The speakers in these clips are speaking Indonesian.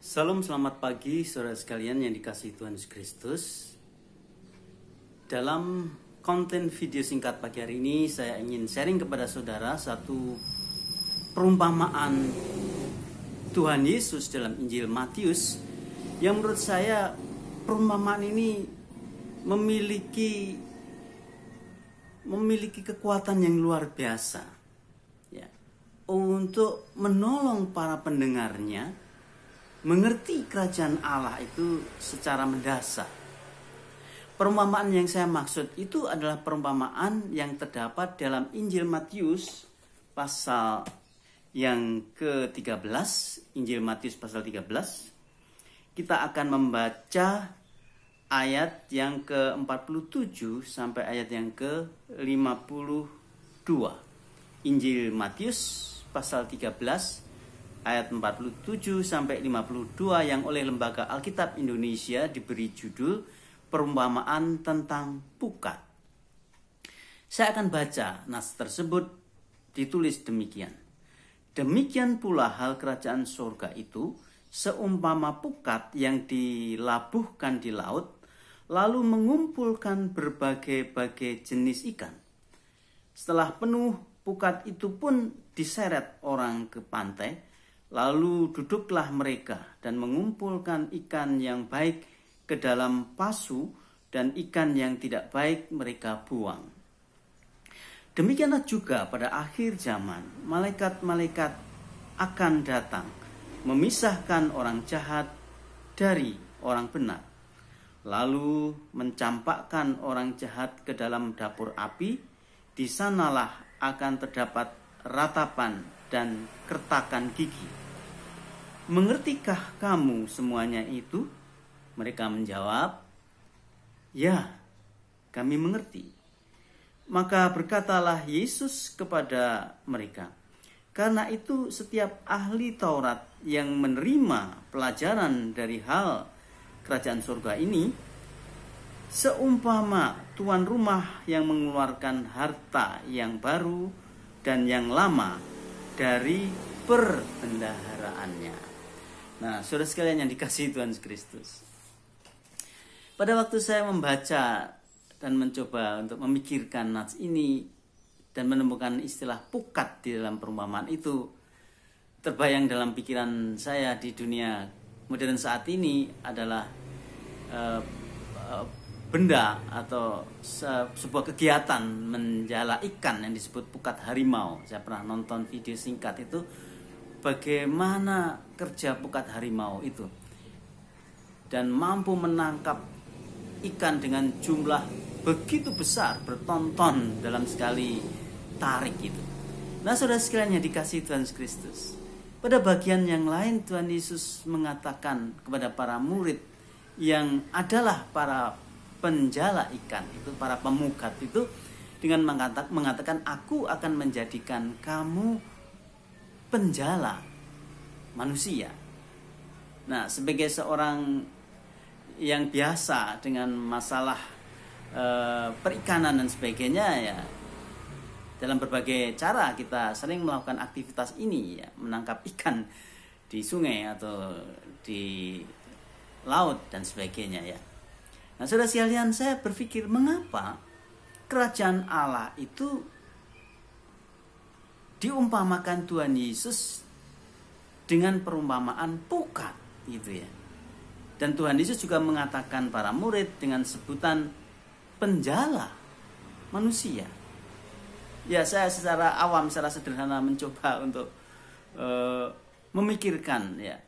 Salam, selamat pagi saudara sekalian yang dikasihi Tuhan Yesus Kristus. Dalam konten video singkat pagi hari ini, saya ingin sharing kepada saudara satu perumpamaan Tuhan Yesus dalam Injil Matius, yang menurut saya perumpamaan ini memiliki kekuatan yang luar biasa ya, untuk menolong para pendengarnya mengerti kerajaan Allah itu secara mendasar. Perumpamaan yang saya maksud itu adalah perumpamaan yang terdapat dalam Injil Matius pasal yang ke-13, Injil Matius pasal 13. Kita akan membaca ayat yang ke-47 sampai ayat yang ke-52. Injil Matius pasal 13 ayat 47 sampai 52 yang oleh Lembaga Alkitab Indonesia diberi judul Perumpamaan tentang Pukat. Saya akan baca nas tersebut, ditulis demikian. Demikian pula hal kerajaan surga itu seumpama pukat yang dilabuhkan di laut, lalu mengumpulkan berbagai-bagai jenis ikan. Setelah penuh, pukat itu pun diseret orang ke pantai. Lalu duduklah mereka dan mengumpulkan ikan yang baik ke dalam pasu, dan ikan yang tidak baik mereka buang. Demikianlah juga pada akhir zaman, malaikat-malaikat akan datang, memisahkan orang jahat dari orang benar. Lalu mencampakkan orang jahat ke dalam dapur api, di sanalah akan terdapat ratapan dan kertakan gigi. Mengertikah kamu semuanya itu? Mereka menjawab, ya, kami mengerti. Maka berkatalah Yesus kepada mereka, karena itu setiap ahli Taurat yang menerima pelajaran dari hal kerajaan surga ini, seumpama tuan rumah yang mengeluarkan harta yang baru dan yang lama dari perbendaharaannya. Nah, saudara sekalian yang dikasihi Tuhan Yesus Kristus, pada waktu saya membaca dan mencoba untuk memikirkan nats ini dan menemukan istilah pukat di dalam perumpamaan itu, terbayang dalam pikiran saya di dunia modern saat ini adalah benda atau sebuah kegiatan menjala ikan yang disebut pukat harimau. Saya pernah nonton video singkat itu, bagaimana kerja pukat harimau itu, dan mampu menangkap ikan dengan jumlah begitu besar, bertonton dalam sekali tarik itu. Nah, saudara sekalian yang dikasihi Tuhan Yesus Kristus, pada bagian yang lain Tuhan Yesus mengatakan kepada para murid yang adalah para penjala ikan itu, para pemukat itu, dengan mengatakan, aku akan menjadikan kamu penjala manusia. Nah, sebagai seorang yang biasa dengan masalah perikanan dan sebagainya ya, dalam berbagai cara kita sering melakukan aktivitas ini ya, menangkap ikan di sungai atau di laut dan sebagainya ya. Nah, saudara sekalian, saya berpikir mengapa kerajaan Allah itu diumpamakan Tuhan Yesus dengan perumpamaan pukat gitu ya. Dan Tuhan Yesus juga mengatakan para murid dengan sebutan penjala manusia. Ya, saya secara awam, secara sederhana mencoba untuk memikirkan ya,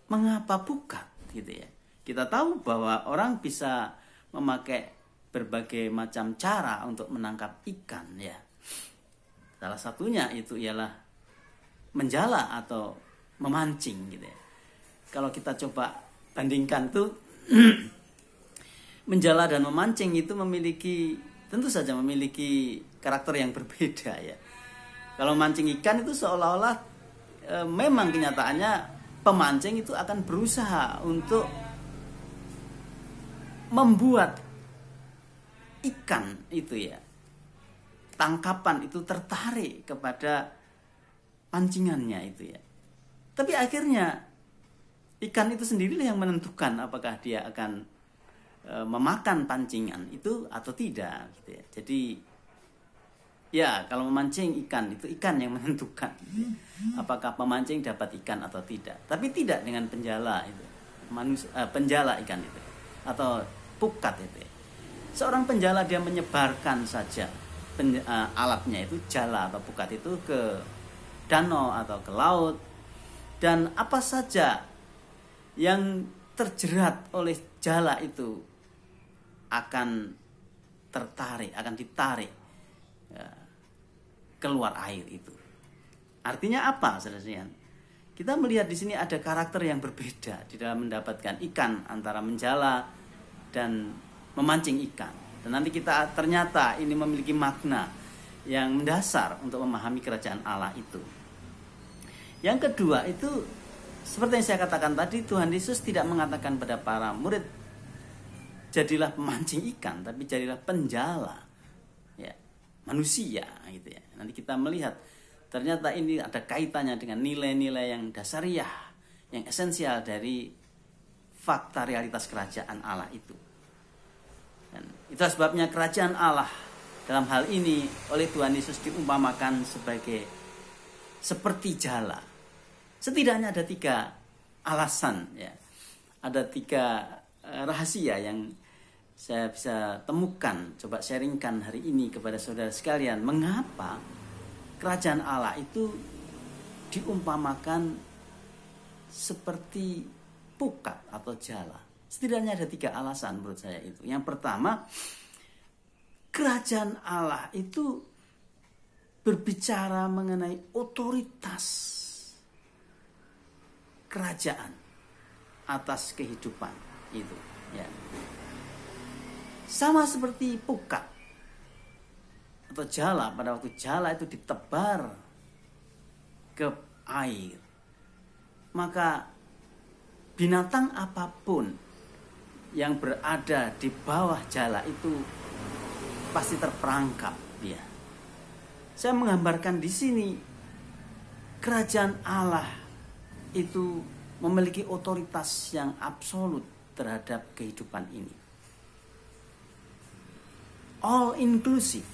mengapa pukat gitu ya. Kita tahu bahwa orang bisa memakai berbagai macam cara untuk menangkap ikan ya. Salah satunya itu ialah menjala atau memancing gitu ya. Kalau kita coba bandingkan tuh menjala dan memancing itu tentu saja memiliki karakter yang berbeda ya. Kalau mancing ikan itu seolah-olah memang kenyataannya pemancing itu akan berusaha untuk membuat ikan itu ya, tangkapan itu tertarik kepada pancingannya itu ya. Tapi akhirnya ikan itu sendirilah yang menentukan apakah dia akan memakan pancingan itu atau tidak gitu ya. Jadi ya kalau memancing ikan itu ikan yang menentukan apakah pemancing dapat ikan atau tidak. Tapi tidak dengan penjala itu. Penjala ikan itu atau pukat itu. Seorang penjala dia menyebarkan saja alatnya itu jala atau pukat itu ke danau atau ke laut, dan apa saja yang terjerat oleh jala itu akan ditarik keluar air itu. Artinya apa, saudara-saudara? Kita melihat di sini ada karakter yang berbeda di dalam mendapatkan ikan antara menjala dan memancing ikan. Dan nanti kita ternyata ini memiliki makna yang mendasar untuk memahami kerajaan Allah itu. Yang kedua itu seperti yang saya katakan tadi, Tuhan Yesus tidak mengatakan pada para murid jadilah pemancing ikan, tapi jadilah penjala ya, manusia gitu ya. Nanti kita melihat ternyata ini ada kaitannya dengan nilai-nilai yang dasariah, yang esensial dari fakta realitas kerajaan Allah itu. Dan itulah sebabnya kerajaan Allah dalam hal ini oleh Tuhan Yesus diumpamakan seperti jala. Setidaknya ada 3 alasan ya. Ada 3 rahasia yang saya bisa temukan, coba sharingkan hari ini kepada saudara sekalian. Mengapa kerajaan Allah itu diumpamakan seperti pukat atau jala? Setidaknya ada 3 alasan menurut saya itu. Yang pertama, kerajaan Allah itu berbicara mengenai otoritas kerajaan atas kehidupan itu ya. Sama seperti pukat atau jala, pada waktu jala itu ditebar ke air, maka binatang apapun yang berada di bawah jala itu pasti terperangkap dia. Saya menggambarkan di sini kerajaan Allah itu memiliki otoritas yang absolut terhadap kehidupan ini. All inclusive.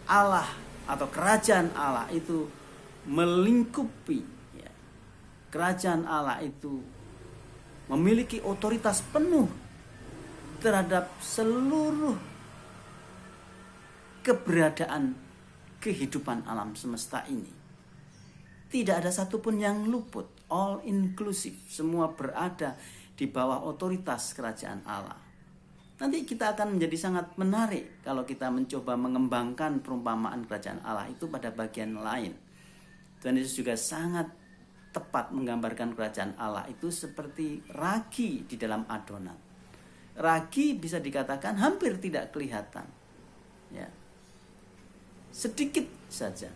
Allah atau kerajaan Allah itu melingkupi ya. Kerajaan Allah itu memiliki otoritas penuh terhadap seluruh keberadaan kehidupan alam semesta ini. Tidak ada satupun yang luput. All inclusive. Semua berada di bawah otoritas kerajaan Allah. Nanti kita akan menjadi sangat menarik kalau kita mencoba mengembangkan perumpamaan kerajaan Allah itu pada bagian lain. Tuhan Yesus juga sangat tepat menggambarkan kerajaan Allah itu seperti ragi di dalam adonan. Ragi bisa dikatakan hampir tidak kelihatan. Ya. Sedikit saja.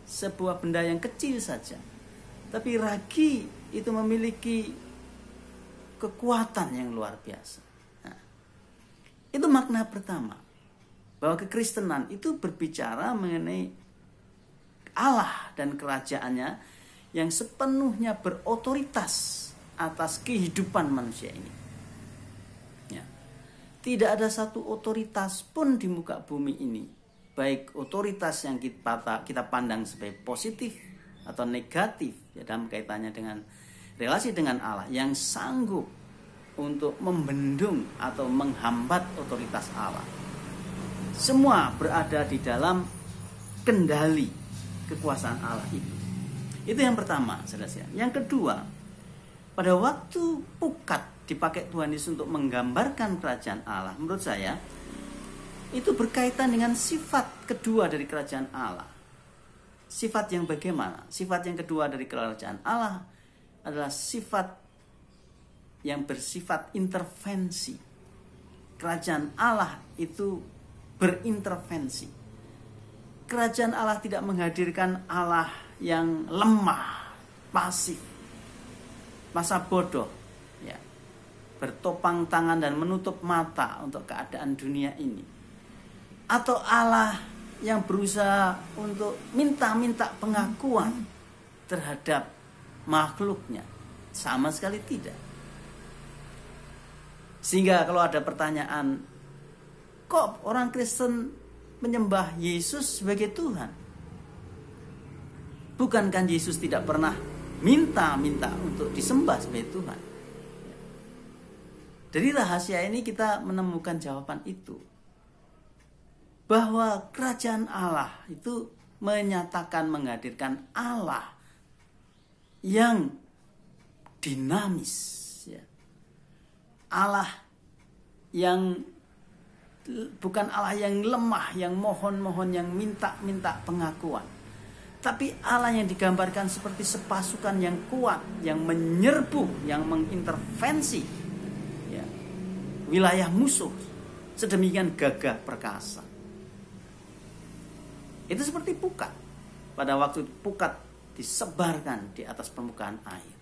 Sebuah benda yang kecil saja. Tapi ragi itu memiliki kekuatan yang luar biasa. Itu makna pertama. Bahwa kekristenan itu berbicara mengenai Allah dan kerajaannya yang sepenuhnya berotoritas atas kehidupan manusia ini. Ya. Tidak ada satu otoritas pun di muka bumi ini, baik otoritas yang kita pandang sebagai positif atau negatif ya, dalam kaitannya dengan relasi dengan Allah, yang sanggup untuk membendung atau menghambat otoritas Allah. Semua berada di dalam kendali kekuasaan Allah itu. Itu yang pertama, saudara. Yang kedua, pada waktu pukat dipakai Tuhan Yesus untuk menggambarkan kerajaan Allah, menurut saya itu berkaitan dengan sifat kedua dari kerajaan Allah. Sifat yang bagaimana? Sifat yang kedua dari kerajaan Allah adalah sifat yang bersifat intervensi. Kerajaan Allah itu berintervensi. Kerajaan Allah tidak menghadirkan Allah yang lemah, pasif, masa bodoh, ya, bertopang tangan dan menutup mata untuk keadaan dunia ini. Atau Allah yang berusaha untuk minta pengakuan terhadap makhluknya. Sama sekali tidak. Sehingga kalau ada pertanyaan, kok orang Kristen menyembah Yesus sebagai Tuhan? Bukankah Yesus tidak pernah minta untuk disembah sebagai Tuhan? Dari rahasia ini kita menemukan jawaban itu. Bahwa kerajaan Allah itu menyatakan menghadirkan Allah yang dinamis, ya. Allah yang bukan Allah yang lemah, yang mohon-mohon, yang minta pengakuan. Tapi Allah yang digambarkan seperti sepasukan yang kuat, yang menyerbu, yang mengintervensi, ya, wilayah musuh sedemikian gagah perkasa. Itu seperti pukat. Pada waktu pukat disebarkan di atas permukaan air.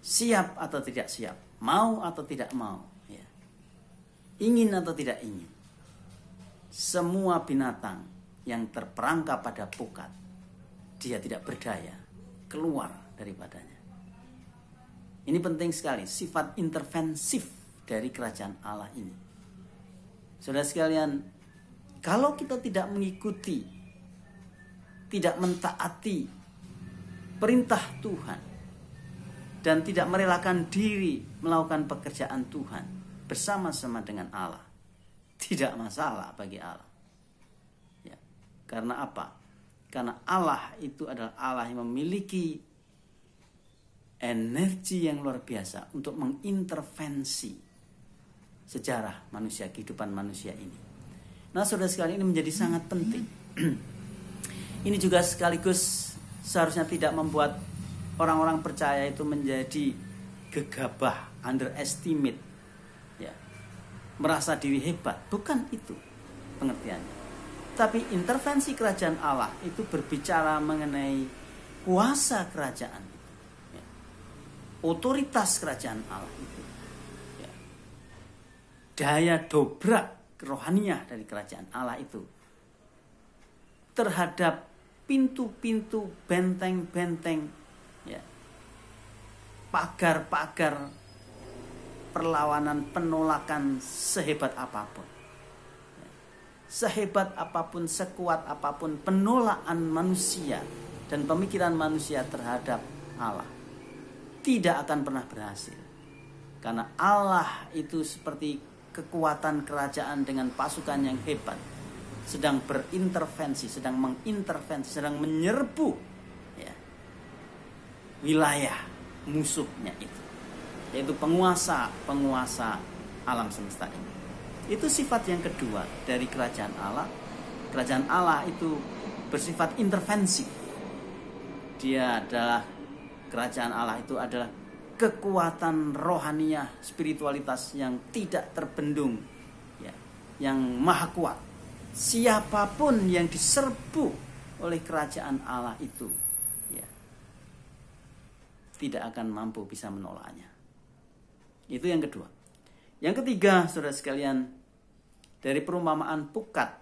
Siap atau tidak siap, mau atau tidak mau, ya. Ingin atau tidak ingin. Semua binatang yang terperangkap pada pukat, dia tidak berdaya keluar daripadanya. Ini penting sekali, sifat intervensif dari kerajaan Allah ini. Saudara sekalian, kalau kita tidak mengikuti, tidak mentaati perintah Tuhan, dan tidak merelakan diri melakukan pekerjaan Tuhan bersama-sama dengan Allah, tidak masalah bagi Allah. Ya, karena apa? Karena Allah itu adalah Allah yang memiliki energi yang luar biasa untuk mengintervensi sejarah manusia, kehidupan manusia ini. Nah, saudara sekalian, ini menjadi sangat penting. Ini juga sekaligus seharusnya tidak membuat orang-orang percaya itu menjadi gegabah, underestimate, ya, merasa diri hebat. Bukan itu pengertiannya. Tapi intervensi kerajaan Allah itu berbicara mengenai kuasa kerajaan, ya, otoritas kerajaan Allah itu, ya, daya dobrak rohaniah dari kerajaan Allah itu terhadap pintu-pintu, benteng-benteng, ya, pagar-pagar perlawanan, penolakan sehebat apapun, ya, sehebat apapun, sekuat apapun penolakan manusia dan pemikiran manusia terhadap Allah, tidak akan pernah berhasil. Karena Allah itu seperti kekuatan kerajaan dengan pasukan yang hebat, sedang berintervensi, sedang mengintervensi, sedang menyerbu, ya, wilayah musuhnya itu, yaitu penguasa alam semesta ini. Itu sifat yang kedua dari kerajaan Allah. Kerajaan Allah itu bersifat intervensi. Dia adalah, kerajaan Allah itu adalah kekuatan rohaniah, spiritualitas yang tidak terbendung, ya, yang maha kuat. Siapapun yang diserbu oleh kerajaan Allah itu, ya, tidak akan mampu bisa menolaknya. Itu yang kedua. Yang ketiga, saudara sekalian, dari perumpamaan pukat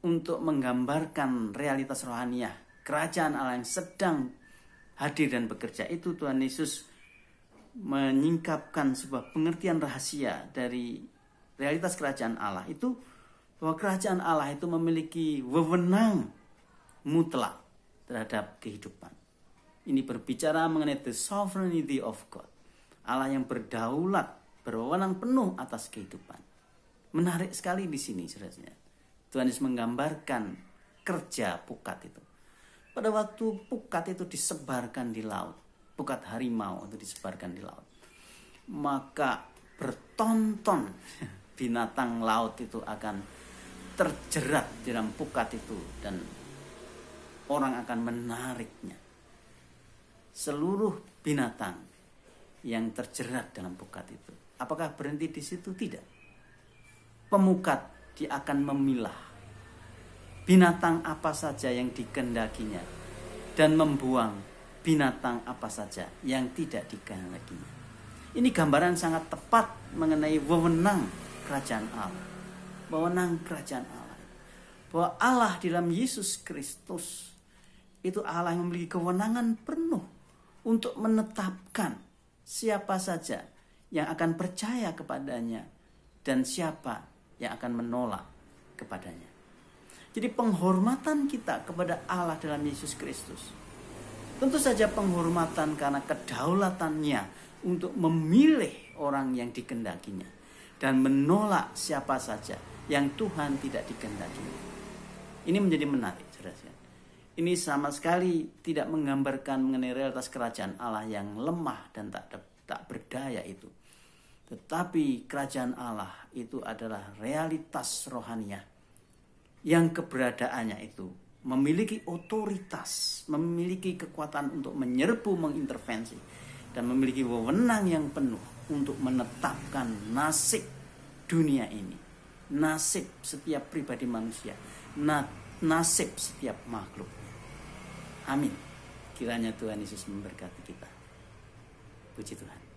untuk menggambarkan realitas rohaniah kerajaan Allah yang sedang hadir dan bekerja itu, Tuhan Yesus menyingkapkan sebuah pengertian rahasia dari realitas kerajaan Allah itu, bahwa kerajaan Allah itu memiliki wewenang mutlak terhadap kehidupan. Ini berbicara mengenai the sovereignty of God. Allah yang berdaulat, berwenang penuh atas kehidupan. Menarik sekali di sini, saudara. Tuhan Yesus menggambarkan kerja pukat itu. Pada waktu pukat itu disebarkan di laut, pukat harimau itu disebarkan di laut, maka bertonton binatang laut itu akan terjerat di dalam pukat itu dan orang akan menariknya. Seluruh binatang yang terjerat dalam pukat itu, apakah berhenti di situ? Tidak. Pemukat dia akan memilah binatang apa saja yang dikehendakinya dan membuang binatang apa saja yang tidak dikehendakinya. Ini gambaran sangat tepat mengenai wewenang kerajaan Allah. Wewenang kerajaan Allah, bahwa Allah di dalam Yesus Kristus itu Allah yang memiliki kewenangan penuh untuk menetapkan siapa saja yang akan percaya kepadanya dan siapa yang akan menolak kepadanya. Jadi penghormatan kita kepada Allah dalam Yesus Kristus, tentu saja penghormatan karena kedaulatannya untuk memilih orang yang dikehendakinya dan menolak siapa saja yang Tuhan tidak dikehendakinya. Ini menjadi menarik, saudara. Ini sama sekali tidak menggambarkan mengenai realitas kerajaan Allah yang lemah dan tak berdaya itu. Tetapi kerajaan Allah itu adalah realitas rohaniah yang keberadaannya itu memiliki otoritas, memiliki kekuatan untuk menyerbu, mengintervensi, dan memiliki wewenang yang penuh untuk menetapkan nasib dunia ini, nasib setiap pribadi manusia, nasib setiap makhluk. Amin. Kiranya Tuhan Yesus memberkati kita. Puji Tuhan.